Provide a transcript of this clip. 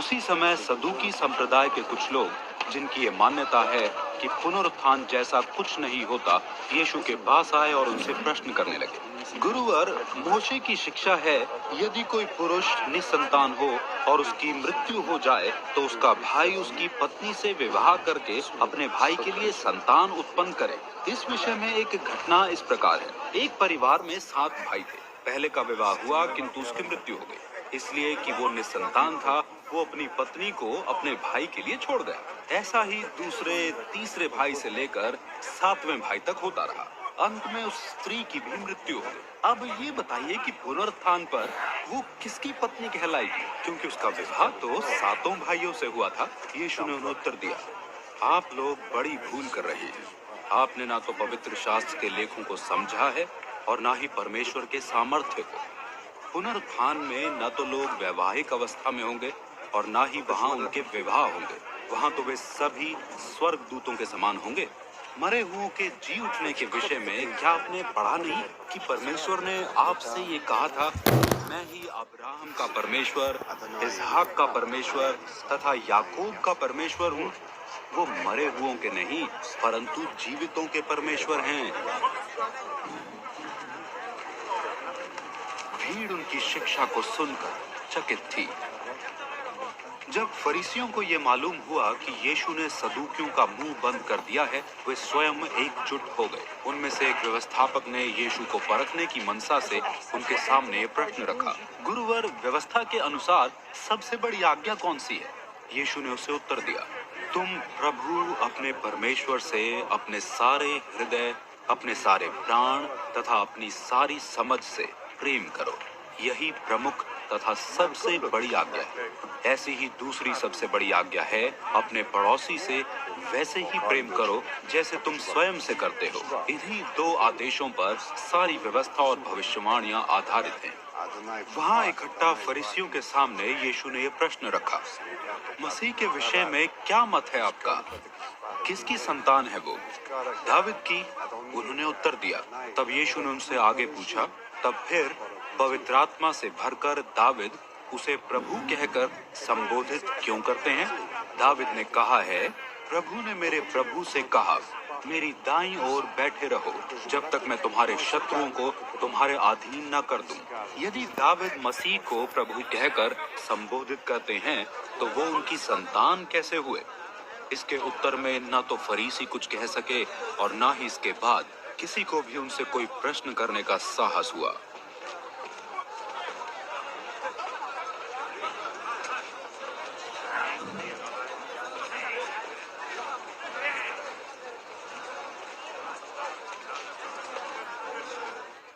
उसी समय सदूकी संप्रदाय के कुछ लोग, जिनकी ये मान्यता है कि पुनरुत्थान जैसा कुछ नहीं होता, यीशु के पास आए और उनसे प्रश्न करने लगे। गुरुवर, मोशे की शिक्षा है, यदि कोई पुरुष निसंतान हो और उसकी मृत्यु हो जाए तो उसका भाई उसकी पत्नी से विवाह करके अपने भाई के लिए संतान उत्पन्न करे। इस विषय में एक घटना इस प्रकार है। एक परिवार में 7 भाई थे। पहले का विवाह हुआ किंतु उसकी मृत्यु हो गई, इसलिए कि वो निसंतान था। वो अपनी पत्नी को अपने भाई के लिए छोड़ गया। ऐसा ही दूसरे तीसरे भाई से लेकर 7वें भाई तक होता रहा। अंत में उस स्त्री की भी मृत्यु हो गई। अब ये बताइए कि पुनरुत्थान पर वो किसकी पत्नी कहलाएगी, क्योंकि उसका विवाह तो 7 भाइयों से हुआ था। यीशु ने उन्हें उत्तर दिया, आप लोग बड़ी भूल कर रहे हैं। आपने ना तो पवित्र शास्त्र के लेखों को समझा है और ना ही परमेश्वर के सामर्थ्य को। पुनरुत्थान में न तो लोग वैवाहिक अवस्था में होंगे और ना ही वहाँ उनके विवाह होंगे। वहाँ तो वे सभी स्वर्ग दूतों के समान होंगे। मरे हुओं के जी उठने के विषय में क्या आपने पढ़ा नहीं कि परमेश्वर ने आपसे ये कहा था, मैं ही अब्राहम का परमेश्वर, इसहाक का परमेश्वर तथा याकूब का परमेश्वर हूँ। वो मरे हुओं के नहीं परंतु जीवितों के परमेश्वर हैं। भीड़ उनकी शिक्षा को सुनकर चकित थी। जब फरीसियों को यह मालूम हुआ कि यीशु ने सदूकियों का मुंह बंद कर दिया है, वे स्वयं एकजुट हो गए। उनमें से एक व्यवस्थापक ने यीशु को परखने की मनसा से उनके सामने प्रश्न रखा, गुरुवर, व्यवस्था के अनुसार सबसे बड़ी आज्ञा कौन सी है? यीशु ने उसे उत्तर दिया, तुम प्रभु अपने परमेश्वर से अपने सारे हृदय, अपने सारे प्राण तथा अपनी सारी समझ से प्रेम करो। यही प्रमुख तथा सबसे बड़ी आज्ञा है। ऐसी ही दूसरी सबसे बड़ी आज्ञा है, अपने पड़ोसी से वैसे ही प्रेम करो जैसे तुम स्वयं से करते हो। इन्हीं 2 आदेशों पर सारी व्यवस्था और भविष्यवाणियां आधारित हैं। वहां इकट्ठा फरीसियों के सामने यीशु ने यह प्रश्न रखा, मसीह के विषय में क्या मत है आपका? किसकी संतान है वो? दाविद की? उन्होंने उत्तर दिया। तब यीशु ने उनसे आगे पूछा, तब फिर पवित्र आत्मा से भरकर दाविद उसे प्रभु कहकर संबोधित क्यों करते हैं? दाविद ने कहा है, प्रभु ने मेरे प्रभु से कहा, मेरी दाईं ओर बैठे रहो जब तक मैं तुम्हारे शत्रुओं को तुम्हारे अधीन न कर दूं। यदि दाविद मसीह को प्रभु कहकर संबोधित करते हैं तो वो उनकी संतान कैसे हुए? इसके उत्तर में न तो फरीसी कुछ कह सके और न ही इसके बाद किसी को भी उनसे कोई प्रश्न करने का साहस हुआ।